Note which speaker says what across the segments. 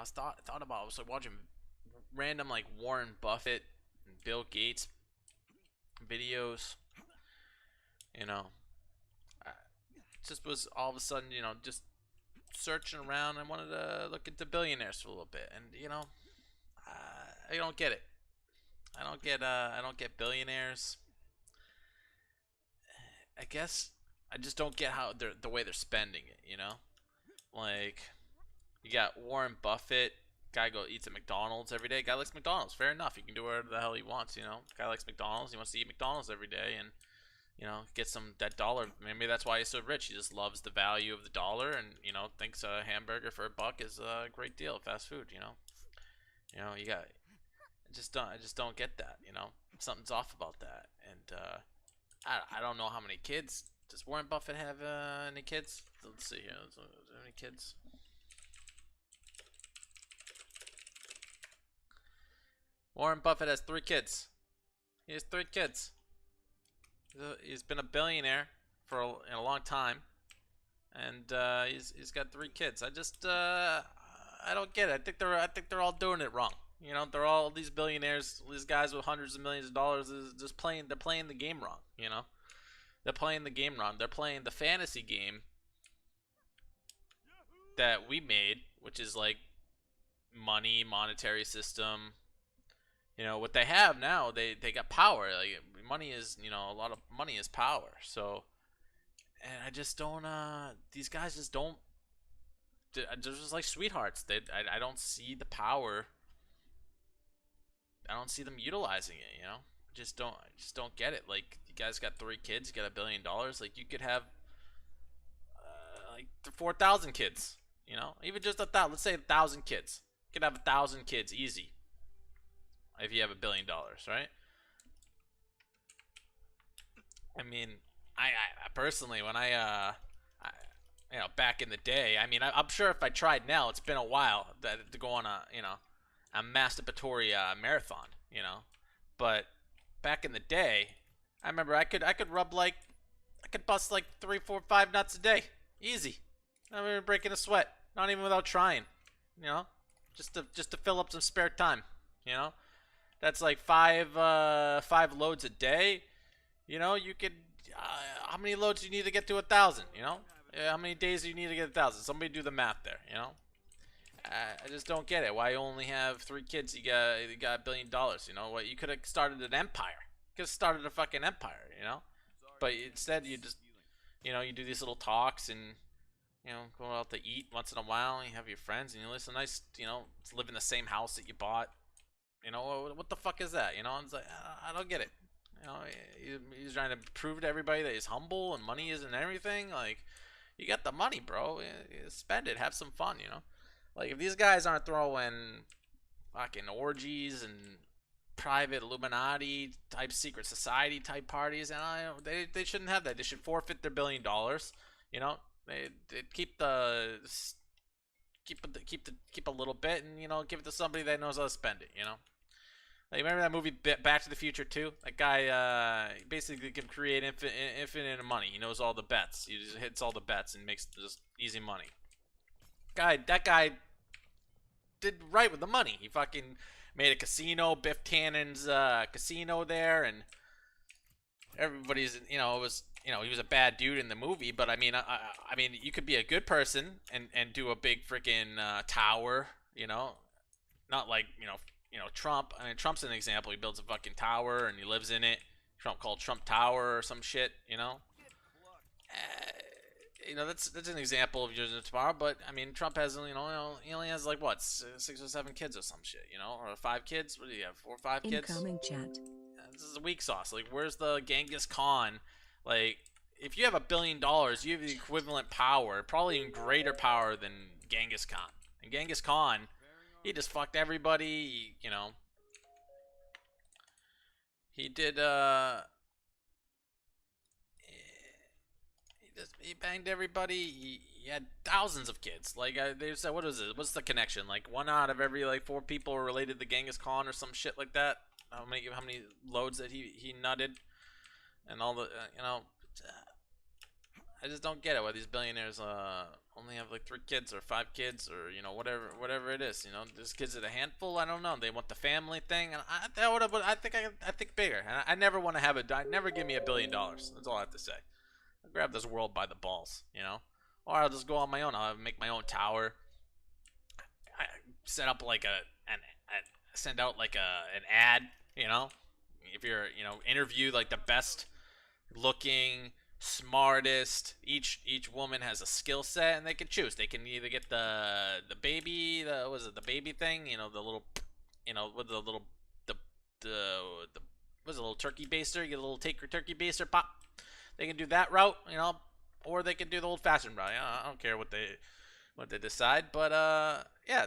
Speaker 1: I thought about. I was like watching random like Warren Buffett and Bill Gates videos. You know, I just was all of a sudden, just searching around. I wanted to look into billionaires for a little bit, and I don't get it. I don't get billionaires. I guess I just don't get how the way they're spending it. Like you got Warren Buffett. Guy go eats at McDonald's every day. Guy likes McDonald's. Fair enough. He can do whatever the hell he wants. Guy likes McDonald's. He wants to eat McDonald's every day, and get some that dollar. Maybe that's why he's so rich. He just loves the value of the dollar, and thinks a hamburger for $1 is a great deal. Fast food. You got. I just don't get that. Something's off about that, and I don't know how many kids. Does Warren Buffett have any kids? Let's see here. Is there any kids? Warren Buffett has 3 kids. He has 3 kids. He's been a billionaire for a long time, and he's got 3 kids. I don't get it. I think they're all doing it wrong. They're all these billionaires, these guys with hundreds of millions of dollars is just playing. They're playing the game wrong. They're playing the game wrong. They're playing the fantasy game that we made, which is like money, monetary system. What they have now, they got power. Like money is, a lot of money is power. So, and I just don't. These guys just don't. They're just like sweethearts. I don't see the power. I don't see them utilizing it. I just don't get it. Like you guys got 3 kids, you got $1 billion. Like you could have like 4,000 kids. Even just let's say 1,000 kids. You could have 1,000 kids easy. If you have $1 billion, right? I mean, I personally, when back in the day, I mean, I'm sure if I tried now, it's been a while to go on a masturbatory marathon, but back in the day, I remember I could bust like 3, 4, 5 nuts a day, easy. I remember breaking a sweat, not even without trying, just to fill up some spare time, That's like 5 loads a day. You could. How many loads do you need to get to 1,000? How many days do you need to get 1,000? Somebody do the math there. I just don't get it. Why you only have 3 kids? You got $1 billion. What? You could have started an empire. You could have started a fucking empire. But instead you just, you do these little talks and go out to eat once in a while. And you have your friends and you listen nice. Live in the same house that you bought. What the fuck is that? It's like, I don't get it. He's trying to prove to everybody that he's humble and money isn't everything. Like, you got the money, bro. Spend it. Have some fun, Like, if these guys aren't throwing fucking orgies and private Illuminati type secret society type parties, and they shouldn't have that. They should forfeit their $1 billion. They keep a little bit and give it to somebody that knows how to spend it. Like, remember that movie Back to the Future 2? That guy basically can create infinite money. He knows all the bets. He just hits all the bets and makes just easy money. That guy did right with the money. He fucking made a casino, Biff Tannen's casino there, and everybody's it was he was a bad dude in the movie, but I mean you could be a good person and do a big freaking tower, not like Trump. I mean, Trump's an example. He builds a fucking tower and he lives in it. Trump called Trump Tower or some shit. That's an example of using it tomorrow. But I mean, Trump has he only has like what 6 or 7 kids or some shit. Or 5 kids. What do you have? 4 or 5 kids?
Speaker 2: Incoming chat.
Speaker 1: This is a weak sauce. Like, where's the Genghis Khan? Like, if you have $1 billion, you have the equivalent power, probably even greater power than Genghis Khan. And Genghis Khan, he just fucked everybody. He did. He banged everybody. He had thousands of kids. Like they said, what is it? What's the connection? Like 1 out of every 4 people are related to Genghis Khan or some shit like that. How many loads that he nutted, and all the I just don't get it why these billionaires only have like 3 kids or 5 kids or whatever it is. This kids at a handful. I don't know. They want the family thing, and that would have. I think bigger. And I never want to have it. Never give me $1 billion. That's all I have to say. I'll grab this world by the balls. Or I'll just go on my own. I'll make my own tower. I set up like send out like an ad. If you're interview like the best looking, smartest. Each woman has a skill set, and they can choose. They can either get the baby, the baby thing, the little, with the little the was a little turkey baster. You get a little turkey baster pop. They can do that route, or they can do the old fashioned route. I don't care what they decide, but yeah,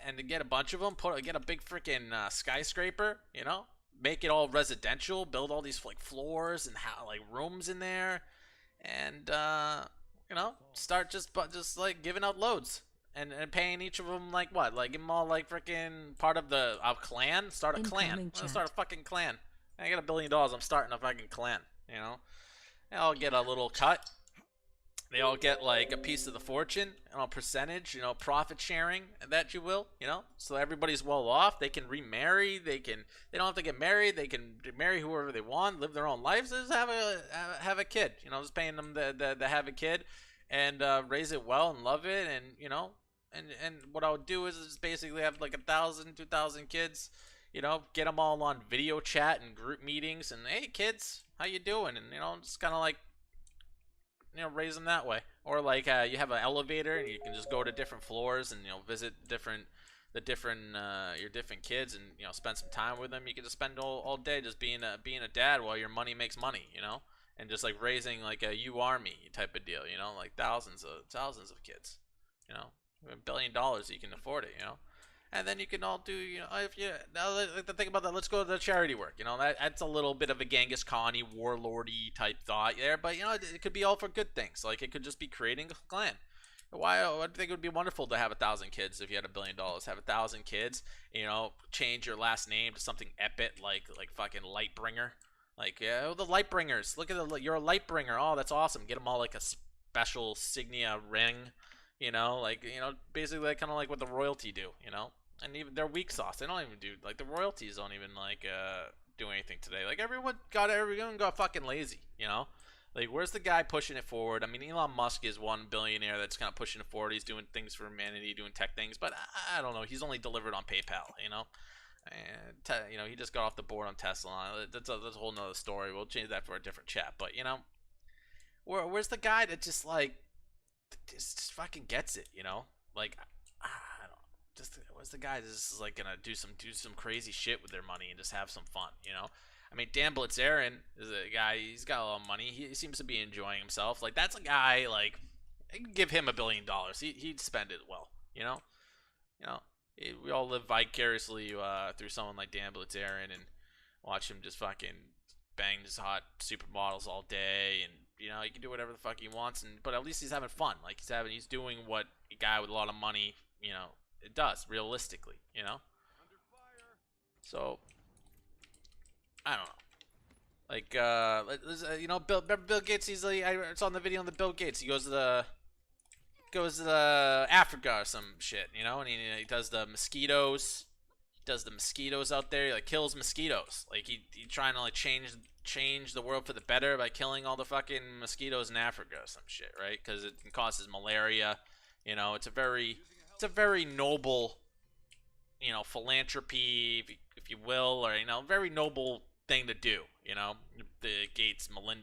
Speaker 1: and to get a bunch of them, get a big freaking skyscraper, make it all residential, build all these like floors and like rooms in there, and start just like giving out loads and paying each of them like what, like give them all like freaking part of the clan. Start a clan. Let's start a fucking clan. I got $1 billion. I'm starting a fucking clan. They all get a little cut. They all get like a piece of the fortune, percentage, profit sharing, that you will, so everybody's well off. They can remarry. They don't have to get married. They can marry whoever they want, live their own lives. Just have a kid, just paying them to have a kid and raise it well and love it. And what I would do is just basically have like 1,000, 2,000 kids, get them all on video chat and group meetings and, hey kids, how you doing? And, just kind of like, raise them that way. Or like you have an elevator and you can just go to different floors and visit your different kids and spend some time with them. You can just spend all day just being a dad while your money makes money, and just like raising like a army type of deal, like thousands of kids, $1 billion you can afford it, and then you can all do, if you now like to think about that, let's go to the charity work. That's a little bit of a Genghis Khan-y, warlordy type thought there, but it could be all for good things. Like it could just be creating a clan. I think it would be wonderful to have 1,000 kids if you had $1 billion. Have 1,000 kids, change your last name to something epic like fucking Lightbringer. Like the Lightbringers. Look at you're a Lightbringer. Oh, that's awesome. Get them all like a special signia ring. Basically kind of like what the royalty do. And even their weak sauce, they don't even do like the royalties don't even like do anything today. Like everyone got fucking lazy, Like where's the guy pushing it forward? I mean, Elon Musk is one billionaire that's kind of pushing it forward. He's doing things for humanity, doing tech things, but I don't know. He's only delivered on PayPal, and he just got off the board on Tesla. That's a whole nother story. We'll change that for a different chat. But where's the guy that just like just fucking gets it, Like I don't just where's the guy that's just like gonna do some crazy shit with their money and just have some fun, I mean, Dan Bilzerian is a guy. He's got a lot of money. He seems to be enjoying himself. Like that's a guy. Like, I can give him $1 billion. He'd spend it well. We all live vicariously through someone like Dan Bilzerian and watch him just fucking bang his hot supermodels all day, and he can do whatever the fuck he wants. But at least he's having fun. Like he's doing what a guy with a lot of money, it does realistically. So. I don't know. Like, Bill Gates. He's like, I saw in the video on the Bill Gates. He goes to Africa or some shit, and he does the mosquitoes. He does the mosquitoes out there. He like kills mosquitoes. Like he trying to like change the world for the better by killing all the fucking mosquitoes in Africa or some shit, right? Because it causes malaria. It's a very noble, philanthropy, if you will, or very noble thing to do. The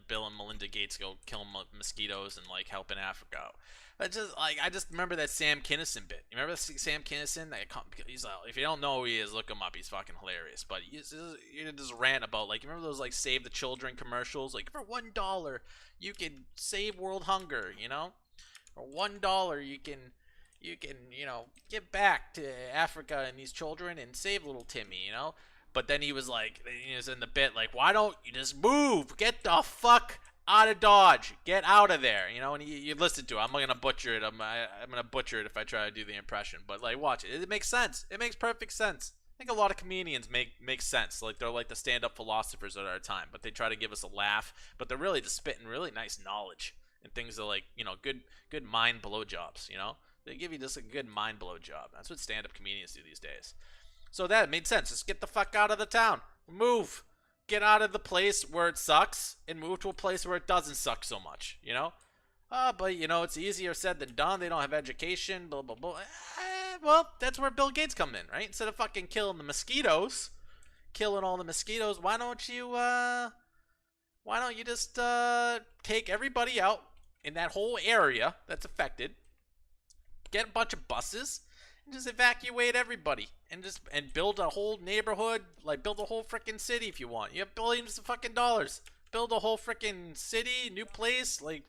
Speaker 1: Bill and Melinda Gates go kill mosquitoes and like helping Africa out. I just remember that Sam Kinison bit. You remember Sam Kinison? He's if you don't know who he is, look him up. He's fucking hilarious. But he just rant about like, you remember those like Save the Children commercials? Like for $1 you can save world hunger. For $1 you can give back to Africa and these children and save little Timmy. But then he was in the bit like, why don't you just move? Get the fuck out of Dodge. Get out of there. And you listen to it. I'm going to butcher it. I'm going to butcher it if I try to do the impression. But, like, watch it. It makes sense. It makes perfect sense. I think a lot of comedians make sense. Like, they're like the stand-up philosophers of our time. But they try to give us a laugh. But they're really just spitting really nice knowledge. and things that like good mind blow jobs. They give you just a good mind blow job. That's what stand-up comedians do these days. So that made sense. Just get the fuck out of the town. Move. Get out of the place where it sucks and move to a place where it doesn't suck so much. But it's easier said than done. They don't have education. Blah blah blah. Well, that's where Bill Gates come in, right? Instead of fucking killing the mosquitoes, killing all the mosquitoes, why don't you just take everybody out in that whole area that's affected, get a bunch of buses, and just evacuate everybody, and build a whole neighborhood, like build a whole freaking city if you want. You have billions of fucking dollars. Build a whole freaking city, new place, like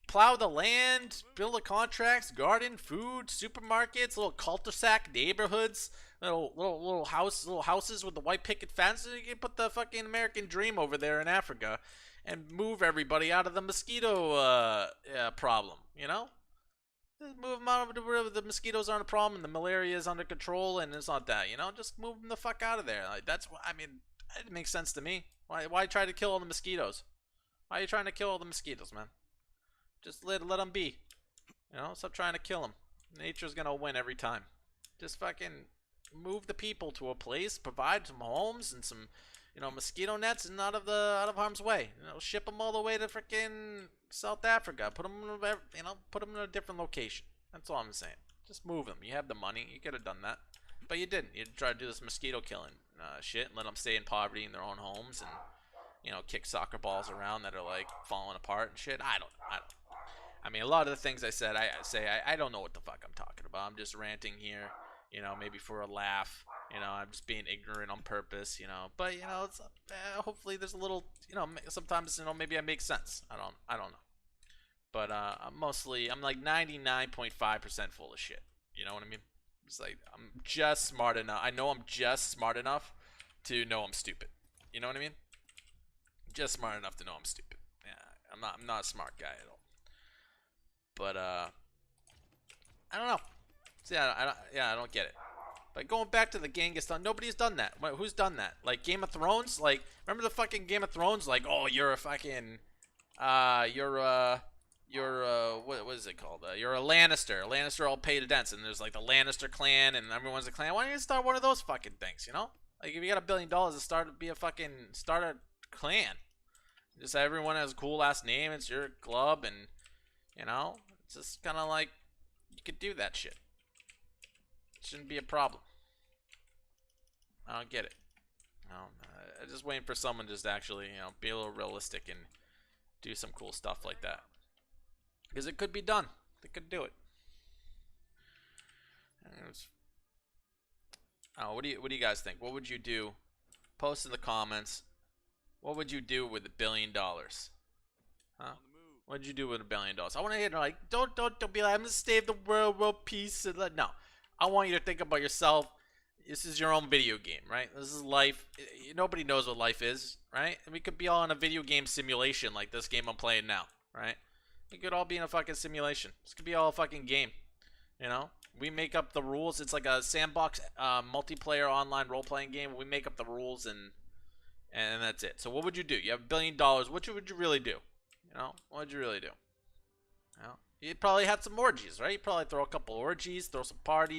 Speaker 1: plow the land, build the contracts, garden, food, supermarkets, little cul-de-sac neighborhoods, little houses with the white picket fence. You can put the fucking American dream over there in Africa, and move everybody out of the mosquito problem. Just move them out of where the mosquitoes aren't a problem and the malaria is under control, and it's not that. Just move them the fuck out of there. Like that's what I mean. It makes sense to me. Why try to kill all the mosquitoes? Why are you trying to kill all the mosquitoes, man? Just let them be. Stop trying to kill them. Nature's gonna win every time. Just fucking move the people to a place, provide some homes and some, mosquito nets and out of harm's way. Ship them all the way to freaking South Africa. Put them in a different location. That's all I'm saying. Just move them. You have the money. You could have done that, but you didn't. You tried to do this mosquito killing shit and let them stay in poverty in their own homes and kick soccer balls around that are like falling apart and shit. I mean, a lot of the things I said, I don't know what the fuck I'm talking about. I'm just ranting here, maybe for a laugh. I'm just being ignorant on purpose, But it's hopefully there's a little, sometimes maybe I make sense. I don't know. But I'm like 99.5% full of shit. You know what I mean? It's like I'm just smart enough. I know I'm just smart enough to know I'm stupid. You know what I mean? Just smart enough to know I'm stupid. Yeah, I'm not a smart guy at all. But I don't know. See, I don't get it. But going back to the Genghis Khan, nobody's done that. Who's done that? Like Game of Thrones? Like, remember the fucking Game of Thrones? Like, oh, you're a fucking, what is it called? You're a Lannister. A Lannister all paid a dance, and there's like the Lannister clan, and everyone's a clan. Why don't you start one of those fucking things? Like if you got $1 billion to start a clan. Just everyone has a cool last name. It's your club, and it's just kind of like you could do that shit. It shouldn't be a problem. I don't get it. I'm just waiting for someone just to actually, be a little realistic and do some cool stuff like that. Because it could be done. They could do it. What do you guys think? What would you do? Post in the comments. What would you do with $1 billion? Huh? What would you do with $1 billion? I want to hear like, don't be like, I'm gonna save the world peace. No, I want you to think about yourself. This is your own video game, right? This is life. Nobody knows what life is, right? We could be all in a video game simulation like this game I'm playing now, right? We could all be in a fucking simulation. This could be all a fucking game, We make up the rules. It's like a sandbox multiplayer online role-playing game. We make up the rules and that's it. So what would you do? You have $1 billion. What would you really do? What would you really do? You'd probably have some orgies, right? You'd probably throw a couple orgies, throw some parties.